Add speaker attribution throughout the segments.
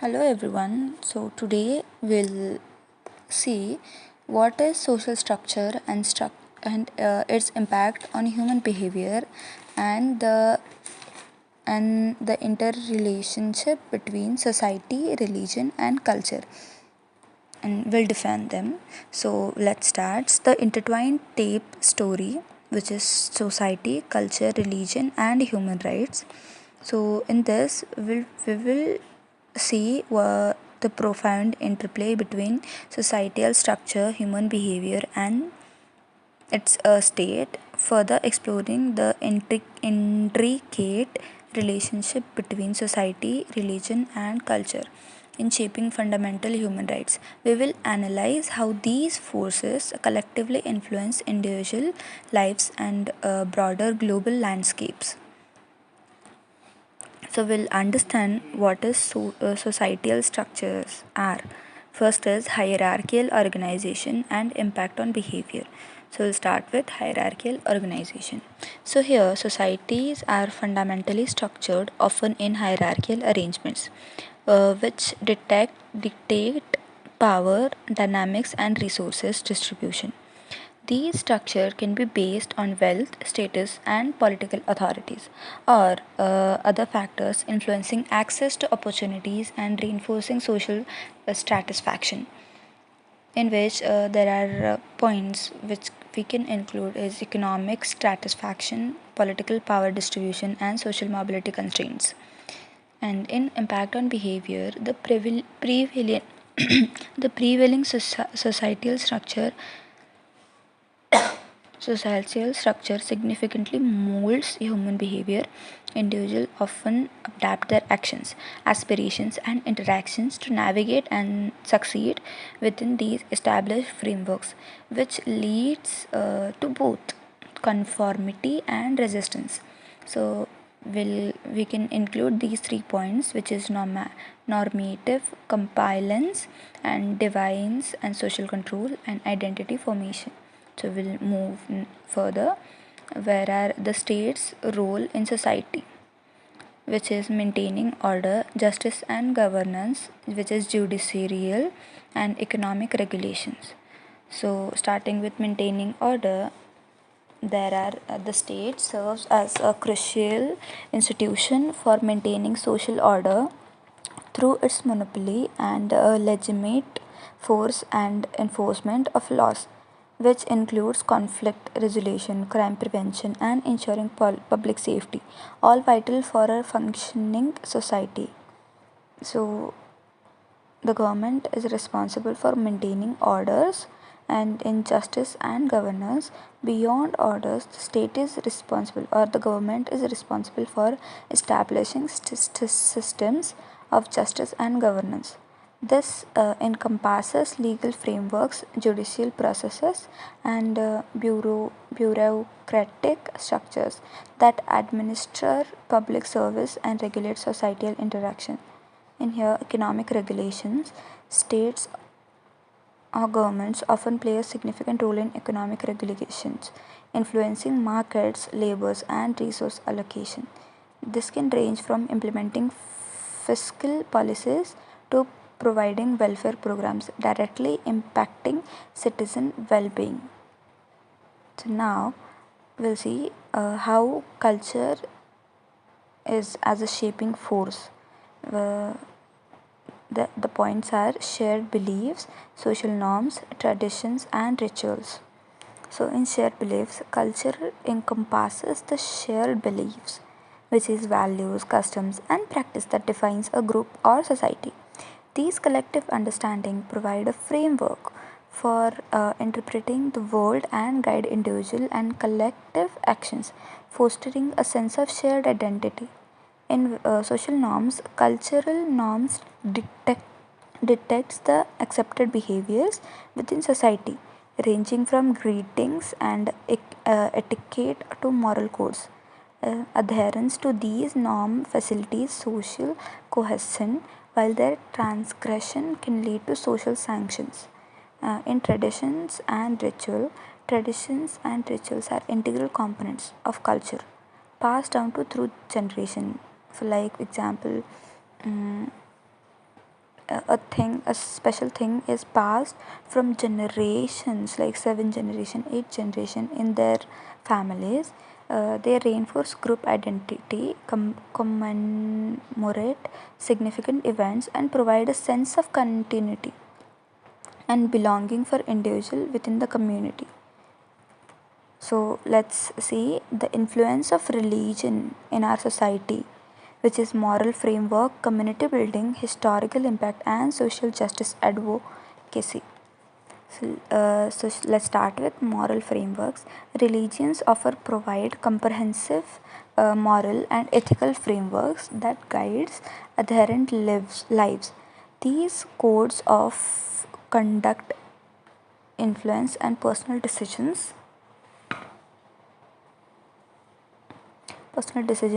Speaker 1: Hello everyone. So today we'll see what is social structure and its impact on human behavior and the interrelationship between society, religion and culture, and we'll define them. So let's start. The intertwined tape story, which is society, culture, religion and human rights. So in this we will see the profound interplay between societal structure, human behavior, and its state, further exploring the intricate relationship between society, religion, and culture in shaping fundamental human rights. We will analyze how these forces collectively influence individual lives and broader global landscapes. So we'll understand what is societal structures are. First is hierarchical organization and impact on behavior. So we'll start with hierarchical organization. So here societies are fundamentally structured often in hierarchical arrangements, which dictate power dynamics and resources distribution. These structure can be based on wealth, status, and political authorities, or other factors influencing access to opportunities and reinforcing social satisfaction. In which there are points which we can include is economic satisfaction, political power distribution, and social mobility constraints. And in impact on behavior, the prevalent the prevailing societal structure Societal structure significantly molds human behavior. Individuals often adapt their actions, aspirations, and interactions to navigate and succeed within these established frameworks, which leads to both conformity and resistance. So, we can include these 3 points, which is normative compliance and divines and social control and identity formation. So we'll move further. Where are the state's role in society, which is maintaining order, justice, and governance, which is judicial and economic regulations. So, starting with maintaining order, there are the state serves as a crucial institution for maintaining social order through its monopoly and legitimate force and enforcement of laws, which includes conflict resolution, crime prevention, and ensuring public safety, all vital for a functioning society. So, the government is responsible for maintaining orders and in justice and governance. Beyond orders, the state is responsible, or the government is responsible for establishing systems of justice and governance. This encompasses legal frameworks, judicial processes, and bureaucratic structures that administer public service and regulate societal interaction. In here, economic regulations, states or governments often play a significant role in economic regulations, influencing markets, labors, and resource allocation. This can range from implementing fiscal policies to providing welfare programs directly impacting citizen well-being. So now we'll see how culture is as a shaping force. Uh, the points are shared beliefs, social norms, traditions, and rituals. So, in shared beliefs, culture encompasses the shared beliefs, which is values, customs, and practice that defines a group or society. These collective understanding provide a framework for interpreting the world and guide individual and collective actions, fostering a sense of shared identity. In social norms, cultural norms detects the accepted behaviors within society, ranging from greetings and etiquette to moral codes. Adherence to these norms facilitates social cohesion, while their transgression can lead to social sanctions. In traditions and rituals are integral components of culture, passed down to through generation. For like example, a special thing is passed from generations, like 7 generation, 8 generation in their families. They reinforce group identity, commemorate significant events, and provide a sense of continuity and belonging for individual within the community. So let's see the influence of religion in our society, which is moral framework, community building, historical impact, and social justice advocacy. So let's start with moral frameworks. Religions offer provide comprehensive moral and ethical frameworks that guides adherent lives. These codes of conduct influence and personal decisions,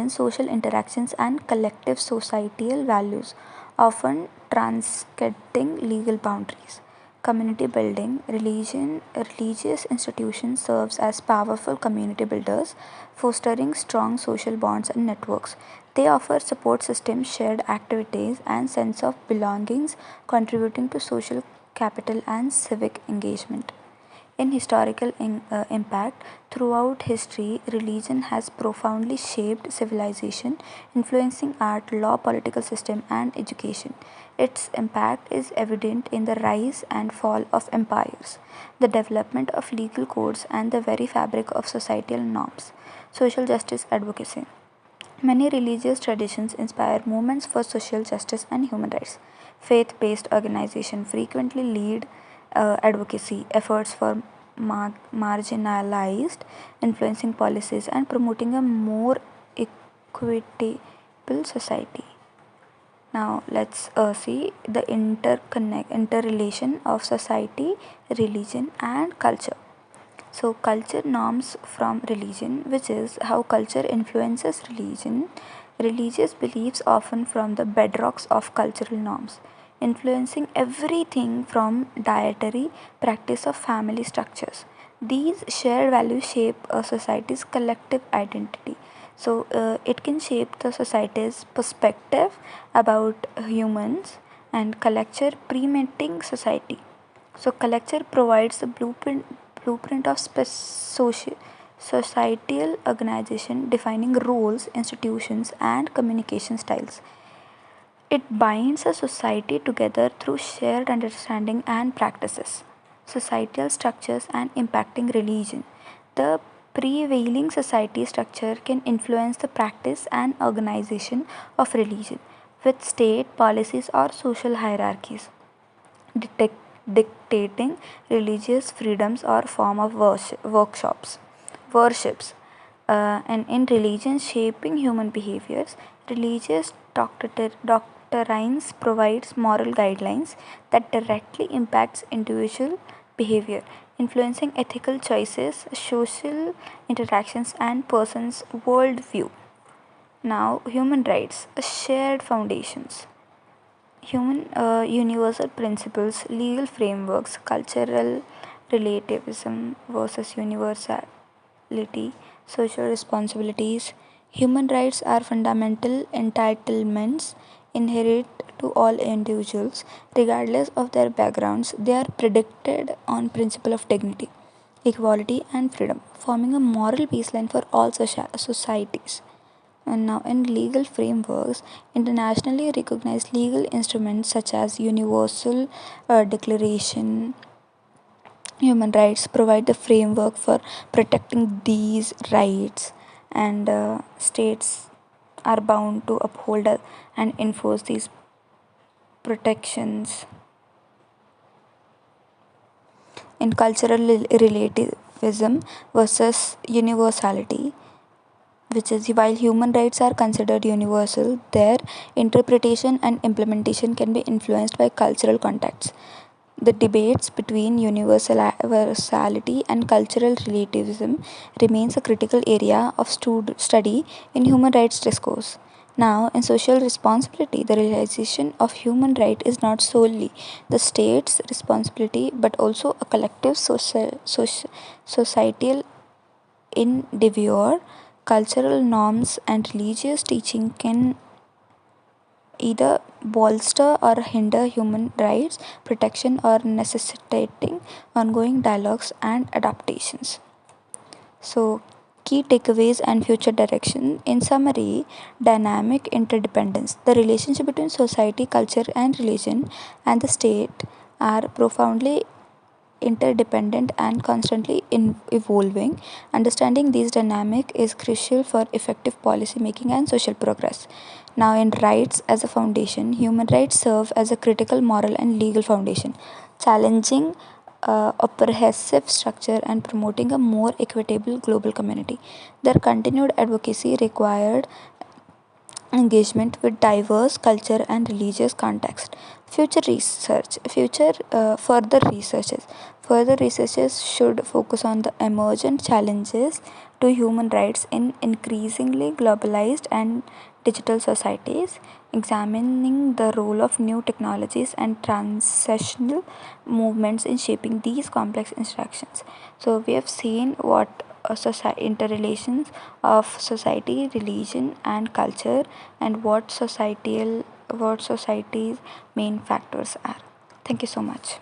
Speaker 1: social interactions, and collective societal values, often transcending legal boundaries. Community building, religious institutions serves as powerful community builders, fostering strong social bonds and networks. They offer support systems, shared activities, and sense of belongings, contributing to social capital and civic engagement. In historical impact, throughout history, religion has profoundly shaped civilization, influencing art, law, political system, and education. Its impact is evident in the rise and fall of empires, the development of legal codes, and the very fabric of societal norms. Social justice advocacy. Many religious traditions inspire movements for social justice and human rights. Faith based organizations frequently lead advocacy efforts for marginalized, influencing policies, and promoting a more equitable society. Now, let's see the interrelation of society, religion, and culture. So, culture norms from religion, which is how culture influences religion. Religious beliefs often form the bedrocks of cultural norms, influencing everything from dietary practice of family structures. These shared values shape a society's collective identity. So, it can shape the society's perspective about humans and culture preventing society. So, culture provides the blueprint of societal organization, defining roles, institutions, and communication styles. It binds a society together through shared understanding and practices, societal structures, and impacting religion. The prevailing society structure can influence the practice and organization of religion, with state policies or social hierarchies dictating religious freedoms or form of worships. And in religion shaping human behaviors, religious doctrines provides moral guidelines that directly impacts individual behavior, influencing ethical choices, social interactions, and person's worldview. Now, human rights, shared foundations. Human universal principles, legal frameworks, cultural relativism versus universality, social responsibilities. Human rights are fundamental entitlements inherent to all individuals, regardless of their backgrounds. They are predicted on principle of dignity, equality, and freedom, forming a moral baseline for all societies. And now, in legal frameworks, internationally recognized legal instruments such as Universal Declaration human rights provide the framework for protecting these rights, and states are bound to uphold and enforce these protections. In cultural relativism versus universality, which is while human rights are considered universal, their interpretation and implementation can be influenced by cultural contexts. The debates between universality and cultural relativism remains a critical area of study in human rights discourse. Now, in social responsibility, the realization of human right is not solely the state's responsibility but also a collective societal endeavor. Cultural norms and religious teaching can either bolster or hinder human rights protection or necessitating ongoing dialogues and adaptations. So, key takeaways and future direction. In summary, dynamic interdependence. The relationship between society, culture, and religion and the state are profoundly interdependent and constantly evolving. Understanding these dynamic is crucial for effective policy making and social progress. Now, in rights as a foundation, human rights serve as a critical moral and legal foundation, challenging oppressive structure and promoting a more equitable global community. Their continued advocacy required engagement with diverse culture and religious context. Further researches should focus on the emergent challenges to human rights in increasingly globalized and digital societies, examining the role of new technologies and transitional movements in shaping these complex interactions. So we have seen what interrelations of society, religion, and culture, and what society's main factors are. Thank you so much.